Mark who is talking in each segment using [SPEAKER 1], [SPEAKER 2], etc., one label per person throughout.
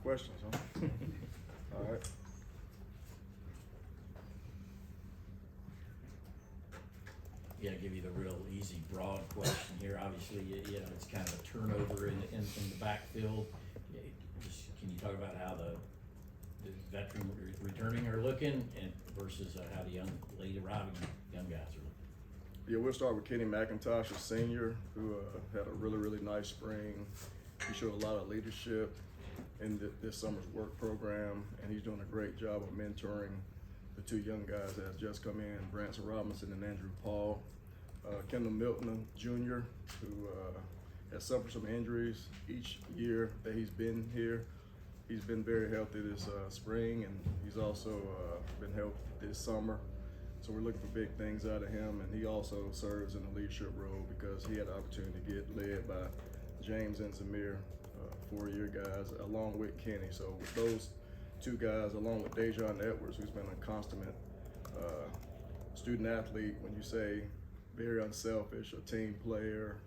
[SPEAKER 1] questions, huh? All right.
[SPEAKER 2] Yeah, give you the real easy, broad question here. Obviously, you know, it's kind of a turnover in the backfield. Just, can you talk about how the veteran returning are looking and versus how the late arriving young guys are looking?
[SPEAKER 1] Yeah, we'll start with Kenny McIntosh, a senior, who had a really nice spring. He showed a lot of leadership in this summer's work program, and he's doing a great job of mentoring the two young guys that have just come in, Branson Robinson and Andrew Paul. Kendall Milton Jr., who has suffered some injuries each year that he's been here. He's been very healthy this spring, and he's also been healthy this summer. So we're looking for big things out of him, and he also serves in a leadership role because he had the opportunity to get led by James and Zamir, 4-year guys, along with Kenny. So with those two guys, along with Dejon Edwards, who's been a consummate student athlete, when you say very unselfish, a team player,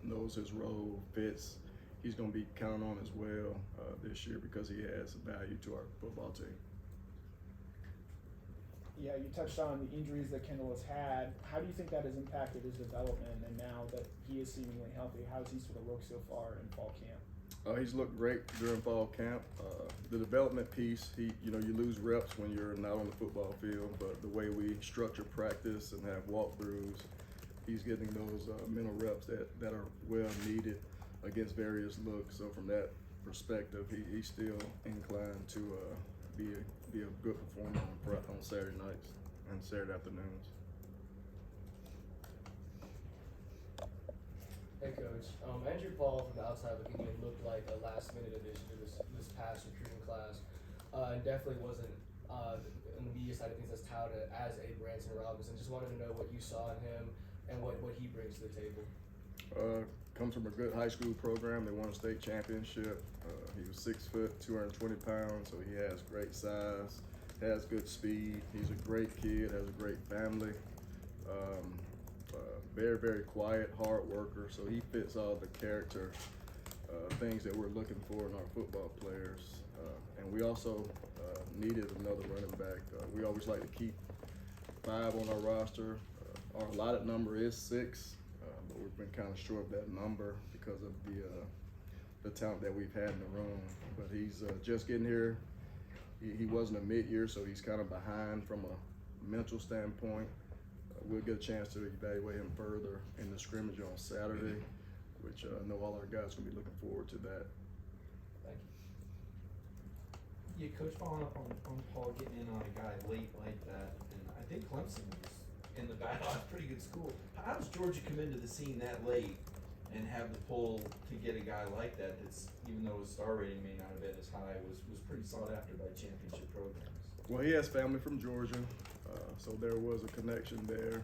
[SPEAKER 1] knows his role, fits, he's going to be counted on as well this year because he adds value to our football team.
[SPEAKER 3] Yeah, you touched on the injuries that Kendall has had. How do you think that has impacted his development? And now that he is seemingly healthy, how has he sort of looked so far in fall camp?
[SPEAKER 1] He's looked great during fall camp. The development piece, you lose reps when you're not on the football field, but the way we structure practice and have walkthroughs, he's getting those mental reps that are well needed against various looks. So from that perspective, he's still inclined to be a good performer on Saturday nights and Saturday afternoons.
[SPEAKER 4] Hey Coach, Andrew Paul from the outside looking in looked like a last-minute addition to this past recruiting class, and definitely wasn't on the media side of things as touted as a Branson Robinson. Just wanted to know what you saw in him and what he brings to the table.
[SPEAKER 1] Comes from a good high school program. They won a state championship. He was 6 foot, 220 pounds, so he has great size, has good speed. He's a great kid, has a great family. Very quiet, hard worker, so he fits all the character things that we're looking for in our football players. And we also needed another running back. We always like to keep 5 on our roster. Our allotted number is 6, but we've been kind of short of that number because of the talent that we've had in the room. But he's just getting here. He wasn't a mid-year, so he's kind of behind from a mental standpoint. We'll get a chance to evaluate him further in the scrimmage on Saturday, which I know all our guys are going to be looking forward to that.
[SPEAKER 4] Thank you.
[SPEAKER 5] Yeah, Coach, following up on Paul getting in on a guy late like that, and I think Clemson was in the battle. It's a pretty good school. How does Georgia come into the scene that late and have the pull to get a guy like that that's, even though his star rating may not have been as high, was pretty sought after by championship programs? Well,
[SPEAKER 1] he has family from Georgia, so there was a connection there.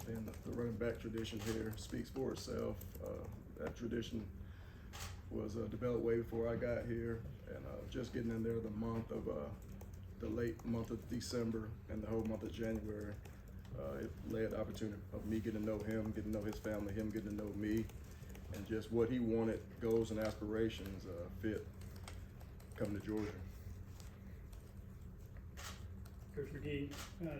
[SPEAKER 1] And the running back tradition here speaks for itself. That tradition was developed way before I got here, and just getting in there the late month of December and the whole month of January, it led the opportunity of me getting to know him, getting to know his family, him getting to know me, and just what he wanted, goals and aspirations fit coming to Georgia.
[SPEAKER 6] Coach McGee,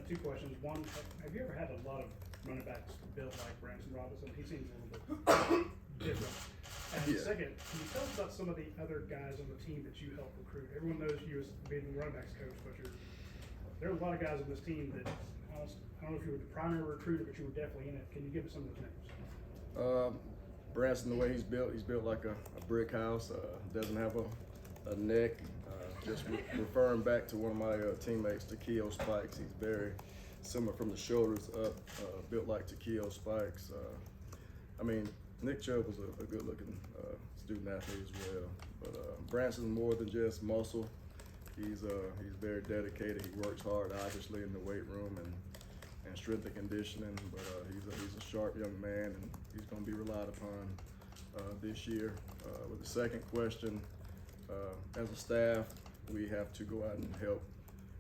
[SPEAKER 6] 2 questions. One, have you ever had a lot of running backs built like Branson Robinson? He seems a little bit different. And
[SPEAKER 1] Yeah.
[SPEAKER 6] Second, can you tell us about some of the other guys on the team that you helped recruit? Everyone knows you as being the running backs coach, but there are a lot of guys on this team that, I don't know if you were the primary recruiter, but you were definitely in it. Can you give us some of those names?
[SPEAKER 1] Branson, the way he's built like a brick house. Doesn't have a neck. Just referring back to one of my teammates, Takeo Spikes. He's very similar from the shoulders up, built like Takeo Spikes. Nick Chubb was a good-looking student athlete as well. But Branson's more than just muscle. He's very dedicated. He works hard, obviously, in the weight room and strength and conditioning. But he's a sharp young man, and he's going to be relied upon this year. With the second question, as a staff, we have to go out and help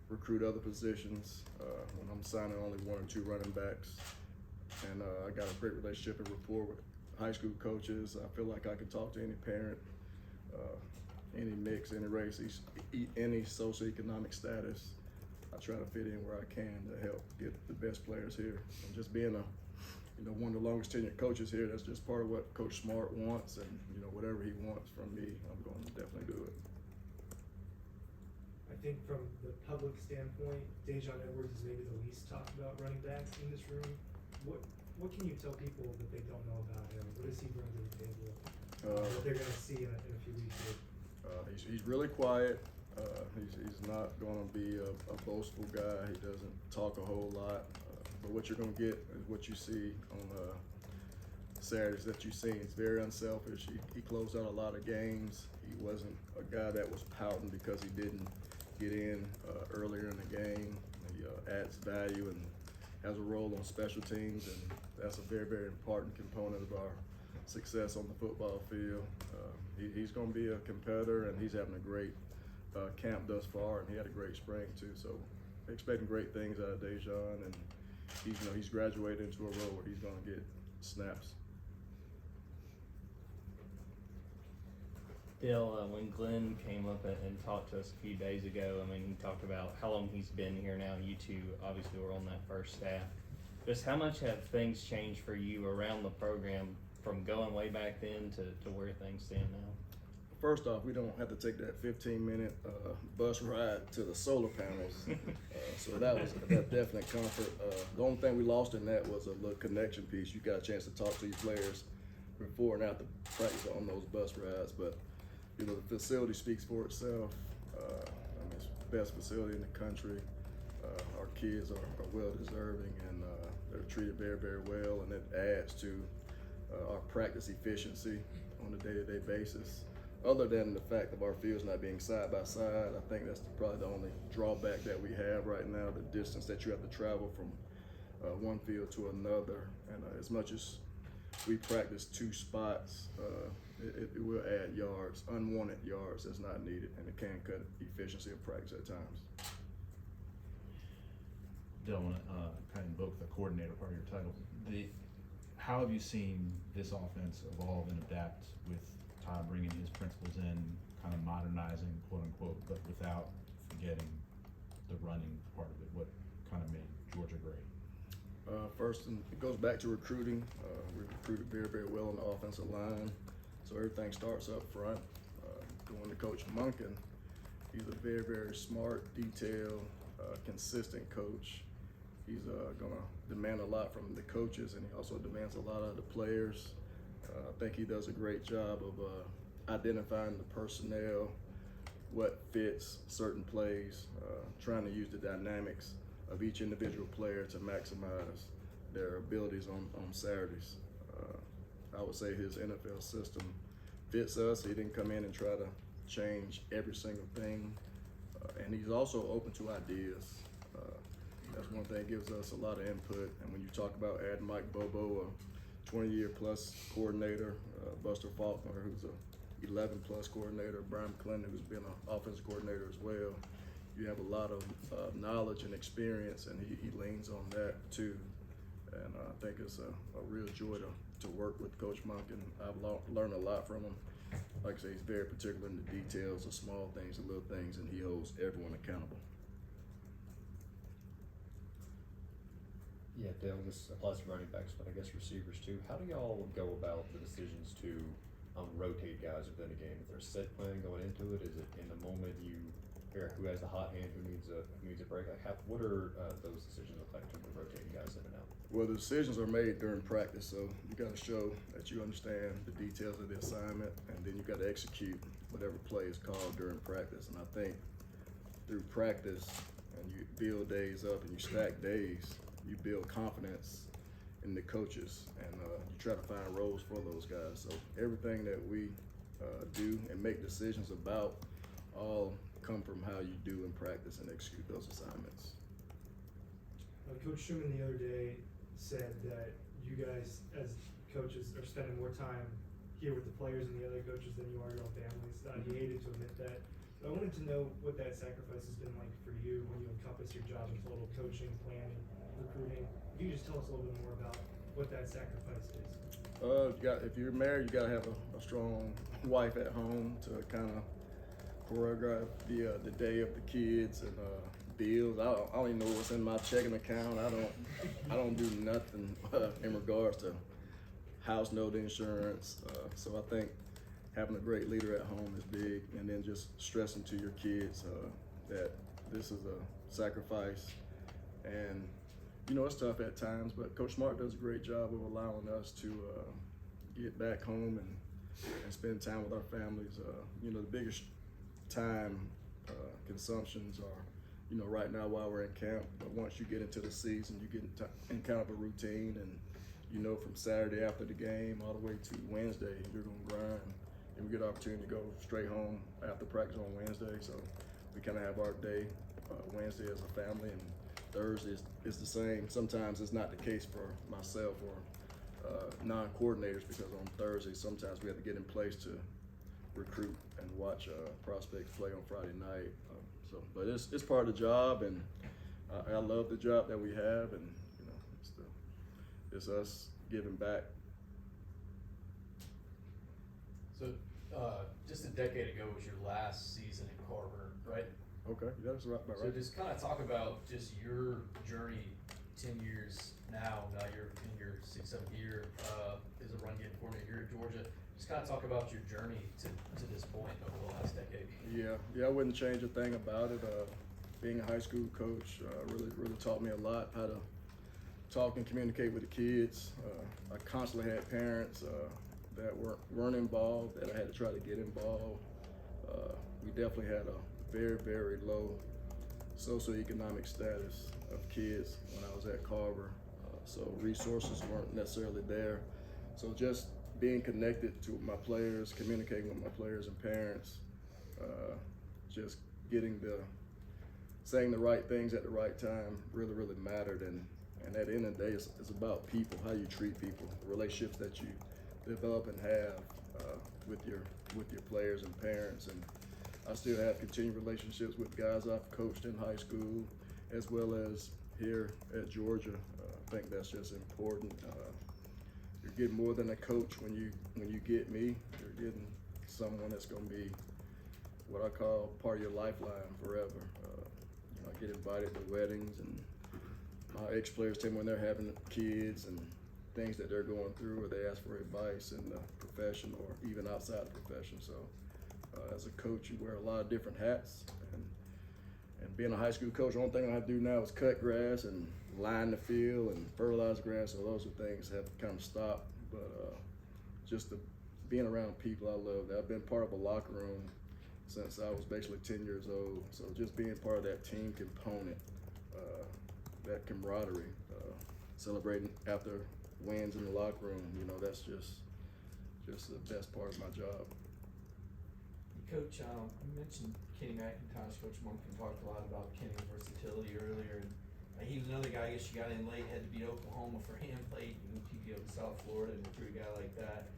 [SPEAKER 1] recruit other positions. When I'm signing only 1 or 2 running backs, and I got a great relationship and rapport with high school coaches. I feel like I can talk to any parent any mix, any race, any socioeconomic status. I try to fit in where I can to help get the best players here. And just being one of the longest tenured coaches here, that's just part of what Coach Smart wants, and whatever he wants from me, I'm going to definitely do it.
[SPEAKER 7] I think from the public standpoint, Dejon Edwards is maybe the least talked about running backs in this room. What can you tell people that they don't know about him? What does he bring to the table that they're going to see in a few weeks here?
[SPEAKER 1] He's really quiet. He's not going to be a boastful guy. He doesn't talk a whole lot. But what you're going to get is what you see on Saturdays that you've seen. He's very unselfish. He closed out a lot of games. He wasn't a guy that was pouting because he didn't get in earlier in the game. He adds value and has a role on special teams, and that's a very, very important component of our success on the football field. He's going to be a competitor, and he's having a great camp thus far, and he had a great spring too. So expecting great things out of Dejon, and he's graduated into a role where he's going to get snaps.
[SPEAKER 8] Dale, when Glenn came up and talked to us a few days ago, I mean, he talked about how long he's been here now. You two obviously were on that first staff. Just how much have things changed for you around the program from going way back then to where things stand now?
[SPEAKER 1] First off, we don't have to take that 15-minute bus ride to the solar panels. So that was a definite comfort. The only thing we lost in that was a little connection piece. You got a chance to talk to your players before and after practice on those bus rides. But, the facility speaks for itself. It's the best facility in the country. Our kids are well deserving, and they're treated very, very well, and it adds to our practice efficiency on a day-to-day basis. Other than the fact of our fields not being side by side, I think that's probably the only drawback that we have right now, the distance that you have to travel from one field to another. And as much as we practice two spots, it will add yards, unwanted yards that's not needed, and it can cut efficiency of practice at times.
[SPEAKER 9] Dale, I want to kind of invoke the coordinator part of your title. How have you seen this offense evolve and adapt with Todd bringing his principles in, kind of modernizing, quote unquote, but without forgetting the running part of it? What kind of made Georgia great?
[SPEAKER 1] First, and it goes back to recruiting. We recruited very, very well on the offensive line, so everything starts up front. Going to Coach Monken, he's a very, very smart, detailed, consistent coach. He's going to demand a lot from the coaches, and he also demands a lot of the players. I think he does a great job of identifying the personnel, what fits certain plays, trying to use the dynamics of each individual player to maximize their abilities on Saturdays. I would say his NFL system fits us. He didn't come in and try to change every single thing. And he's also open to ideas. That's one thing, gives us a lot of input. And when you talk about adding Mike Bobo, a 20-year plus coordinator, Buster Faulkner, who's a 11-plus coordinator, Brian McClendon, who's been an offensive coordinator as well, you have a lot of knowledge and experience, and he leans on that too. And I think it's a real joy to work with Coach Monken. I've learned a lot from him. Like I say, he's very particular in the details, the small things, the little things, and he holds everyone accountable.
[SPEAKER 10] Yeah, Dale, this applies to running backs, but I guess receivers too. How do y'all go about the decisions to rotate guys within a game? Is there a set plan going into it? Is it in the moment you figure out who has the hot hand, who needs a break? Like, what are those decisions look like in terms of rotating guys in and out?
[SPEAKER 1] Well, the decisions are made during practice, so you got to show that you understand the details of the assignment, and then you got to execute whatever play is called during practice. And I think through practice, and you build days up and you stack days, you build confidence in the coaches, and you try to find roles for those guys. So everything that we do and make decisions about all come from how you do in practice and execute those assignments.
[SPEAKER 7] Coach Schumann the other day said that you guys as coaches are spending more time here with the players and the other coaches than you are your own families. He hated to admit that. But I wanted to know what that sacrifice has been like for you when you encompass your job in total: coaching, planning, recruiting. If you could just tell us a little bit more about what that sacrifice is.
[SPEAKER 1] If you're married, you gotta have a strong wife at home to kind of choreograph the day of the kids and bills. I don't even know what's in my checking account. I don't do nothing in regards to house note insurance. So I think having a great leader at home is big, and then just stressing to your kids that this is a sacrifice. And you know, it's tough at times, but Coach Smart does a great job of allowing us to get back home and spend time with our families. You know, the biggest time consumptions are, you know, right now while we're in camp, but once you get into the season, you get in kind of a routine, and you know, from Saturday after the game all the way to Wednesday, you're gonna grind, and we get an opportunity to go straight home after practice on Wednesday. So we kind of have our day Wednesday as a family, and Thursday is the same. Sometimes it's not the case for myself or non-coordinators, because on Thursday sometimes we have to get in place to recruit and watch prospects play on Friday night. But it's part of the job, and I love the job that we have, and you know, it's us giving back.
[SPEAKER 11] So, just a decade ago was your last season in Carver, right?
[SPEAKER 1] Okay, that's right. About
[SPEAKER 11] So
[SPEAKER 1] right.
[SPEAKER 11] just kind of talk about just your journey, 10 years now you're in your 6th, 7th year as a run game coordinator here at Georgia. Just kind of talk about your journey to this point over the last decade.
[SPEAKER 1] Yeah, I wouldn't change a thing about it. Being a high school coach really taught me a lot how to talk and communicate with the kids. I constantly had parents that weren't involved, that I had to try to get involved. We definitely had a very low socioeconomic status of kids when I was at Carver, so resources weren't necessarily there. So just being connected to my players, communicating with my players and parents, just saying the right things at the right time really mattered. And at the end of the day, it's about people, how you treat people, the relationships that you develop and have with your players and parents. And I still have continued relationships with guys I've coached in high school, as well as here at Georgia. I think that's just important. You're getting more than a coach when you get me. You're getting someone that's going to be what I call part of your lifeline forever. You know, I get invited to weddings, and my ex-players tell me when they're having kids and things that they're going through, or they ask for advice in the profession or even outside the profession. So as a coach, you wear a lot of different hats, and being a high school coach, the only thing I have to do now is cut grass and line the field and fertilize grass. So those are things that have kind of stopped. But just being around people, I love that. I've been part of a locker room since I was basically 10 years old. So just being part of that team component, that camaraderie, celebrating after wins in the locker room, you know, that's just the best part of my job.
[SPEAKER 5] Coach, you mentioned Kenny McIntosh. Coach Monken talked a lot about Kenny's versatility earlier, and he was another guy, I guess you got in late, had to beat Oklahoma for him, played in TPO in South Florida, and recruit a guy like that.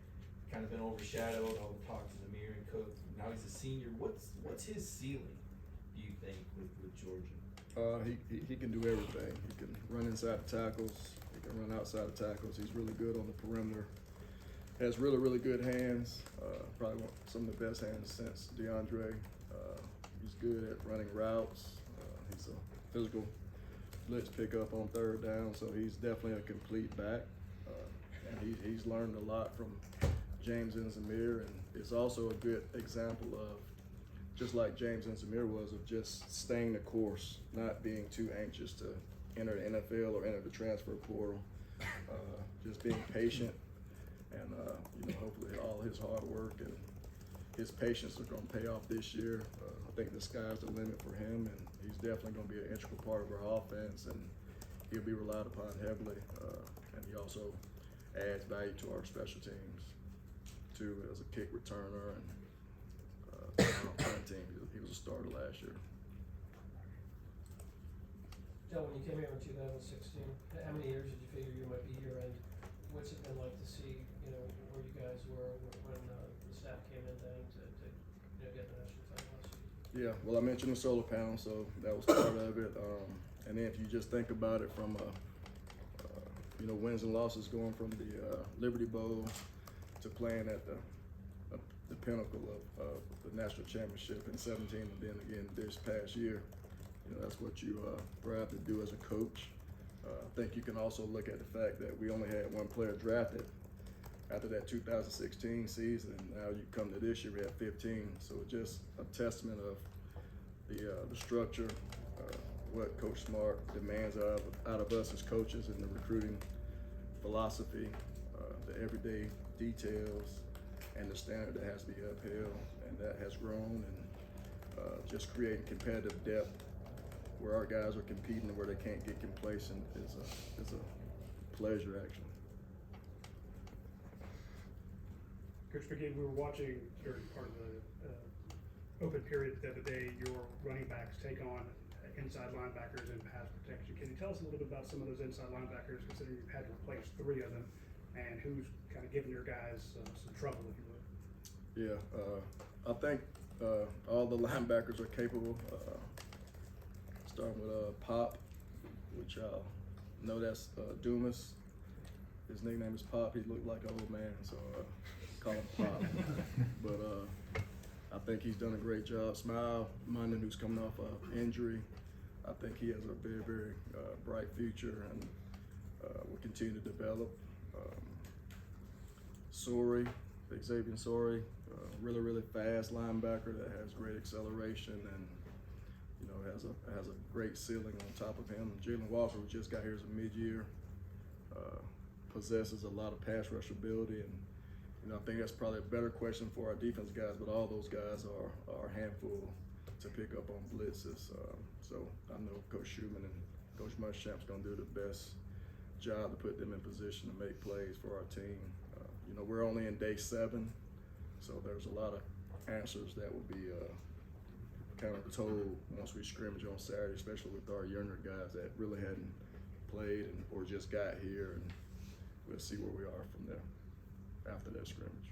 [SPEAKER 5] Kind of been overshadowed, all the talk to Zamir and Cook. Now he's a senior. What's his ceiling, do you think, with Georgia?
[SPEAKER 1] He can do everything. He can run inside the tackles. He can run outside the tackles. He's really good on the perimeter. Has really good hands. Probably some of the best hands since DeAndre. He's good at running routes. He's a physical blitz pickup on third down, so he's definitely a complete back. And he's learned a lot from James and Zamir, and it's also a good example of, just like James and Zamir was, of just staying the course, not being too anxious to enter the NFL or enter the transfer portal. Just being patient, and you know, hopefully all his hard work and his patience are going to pay off this year. I think the sky's the limit for him, and he's definitely going to be an integral part of our offense, and he'll be relied upon heavily. And he also adds value to our special teams too, as a kick returner, and on our team, he was a starter last year.
[SPEAKER 12] Joe, when you came here in 2016, how many years did you figure you might be here, and what's it been like to see, you know, where you guys were when the staff came in then to you know, get the national title last season?
[SPEAKER 1] Yeah, well, I mentioned the solar panel, so that was part of it. And then if you just think about it from you know, wins and losses, going from the Liberty Bowl to playing at the pinnacle of the the national championship in 17 and then again this past year. You know, that's what you have to do as a coach. I think you can also look at the fact that we only had one player drafted after that 2016 season, and now you come to this year, we have 15. So just a testament of the structure, what Coach Smart demands out of us as coaches, and the recruiting philosophy, the everyday details, and the standard that has to be upheld, and that has grown, and just creating competitive depth where our guys are competing and where they can't get complacent is a pleasure, actually.
[SPEAKER 6] Coach McGee, we were watching during part of the open period the other day, your running backs take on inside linebackers in pass protection. Can you tell us a little bit about some of those inside linebackers, considering you've had to replace 3 of them, and who's kind of giving your guys some trouble, if you would?
[SPEAKER 1] Yeah, I think all the linebackers are capable. Starting with Pop, which y'all know that's Dumas. His nickname is Pop. He looked like an old man, so call him Pop. But I think he's done a great job. Smile Munden, who's coming off an injury, I think he has a very, very bright future, and will continue to develop. Sorey, Xavier Sorey, really, really fast linebacker that has great acceleration and, you know, has a great ceiling on top of him. Jalen Walker, who just got here as a mid-year, possesses a lot of pass rush ability, and you know, I think that's probably a better question for our defense guys, but all those guys are a handful to pick up on blitzes. So I know Coach Schumann and Coach Muschamp's gonna do the best job to put them in position to make plays for our team. You know, we're only in day 7, so there's a lot of answers that will be kind of told once we scrimmage on Saturday, especially with our younger guys that really hadn't played or just got here, and we'll see where we are from there after that scrimmage.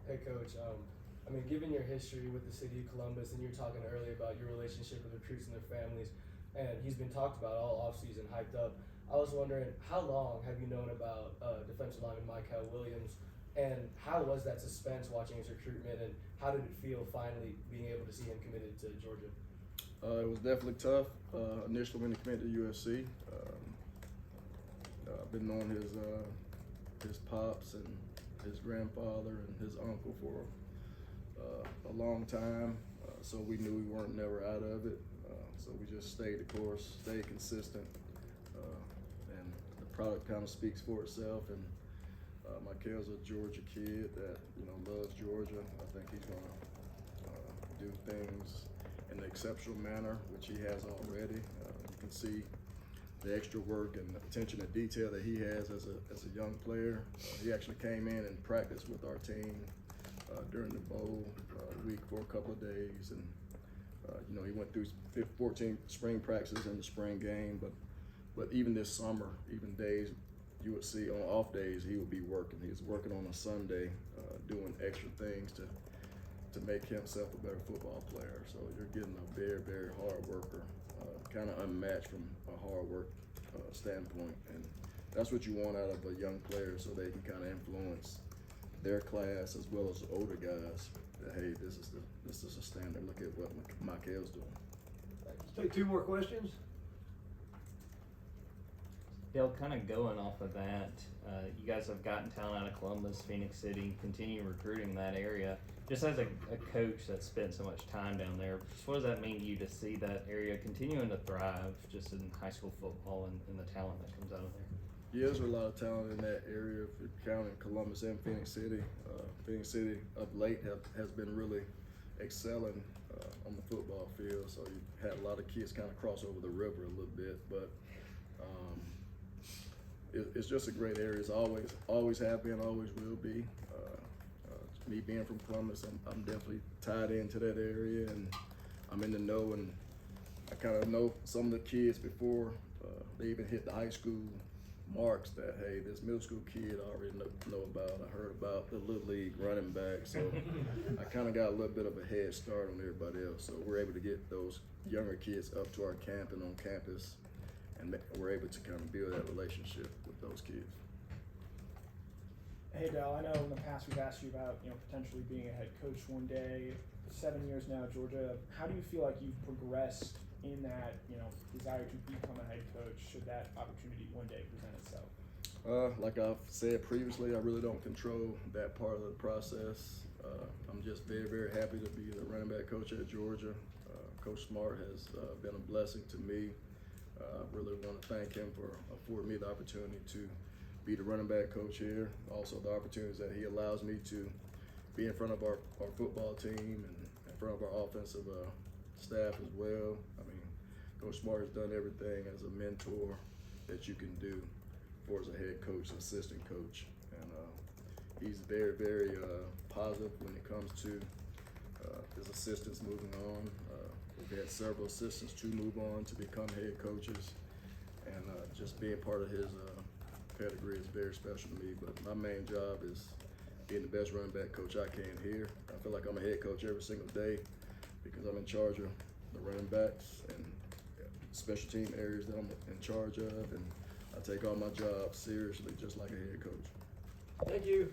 [SPEAKER 4] Hey Coach, I mean, given your history with the city of Columbus, and you were talking earlier about your relationship with recruits and their families, and he's been talked about all offseason, hyped up. I was wondering, how long have you known about defensive lineman Michael Williams, and how was that suspense watching his recruitment, and how did it feel finally being able to see him committed to Georgia?
[SPEAKER 1] It was definitely tough. Initially when he committed to USC, I've been knowing his pops and his grandfather and his uncle for a long time, so we knew we weren't never out of it. So we just stayed the course, stayed consistent, and the product kind of speaks for itself. And Michael's a Georgia kid that, you know, loves Georgia. I think he's gonna do things in an exceptional manner, which he has already. You can see the extra work and attention to detail that he has as a young player. He actually came in and practiced with our team during the bowl week for a couple of days, and you know, he went through 14 spring practices in the spring game, but even this summer, even days you would see on off days, he would be working. He was working on a Sunday, doing extra things to make himself a better football player. So you're getting a very, very hard worker, kind of unmatched from a hard work standpoint. And that's what you want out of a young player, so they can kind of influence their class as well as the older guys. That, hey, this is a standard. Look at what Michael's doing.
[SPEAKER 12] Let's take 2 more questions.
[SPEAKER 8] Dale, kind of going off of that, you guys have gotten talent out of Columbus, Phoenix City, continue recruiting that area. Just as a coach that spent so much time down there, just what does that mean to you to see that area continuing to thrive just in high school football and the talent that comes out of there?
[SPEAKER 1] Yeah, there's a lot of talent in that area, if you're counting Columbus and Phoenix City. Phoenix City of late has been really excelling on the football field, so you had a lot of kids kind of cross over the river a little bit, but it's just a great area. It's always have been, always will be. Me being from Columbus, I'm definitely tied into that area, and I'm in the know, and I kind of know some of the kids before they even hit the high school marks that, hey, this middle school kid I already know about. I heard about the Little League running back, so I kind of got a little bit of a head start on everybody else. So we're able to get those younger kids up to our camp and on campus, and we're able to kind of build that relationship with those kids.
[SPEAKER 3] Hey Dell, I know in the past we've asked you about, potentially being a head coach one day. 7 years now, Georgia. How do you feel like you've progressed in that, desire to become a head coach should that opportunity one day present itself?
[SPEAKER 1] Like I've said previously, I really don't control that part of the process. I'm just very, very happy to be the running back coach at Georgia. Coach Smart has been a blessing to me. I really want to thank him for affording me the opportunity to be the running back coach here. Also the opportunities that he allows me to be in front of our football team and in front of our offensive staff as well. I mean, Coach Smart has done everything as a mentor that you can do for as a head coach, assistant coach. And he's very, very positive when it comes to his assistants moving on. We've had several assistants to move on to become head coaches, and just being part of his pedigree is very special to me. But my main job is being the best running back coach I can here. I feel like I'm a head coach every single day because I'm in charge of the running backs and special team areas that I'm in charge of, and I take all my jobs seriously just like a head coach.
[SPEAKER 2] Thank you.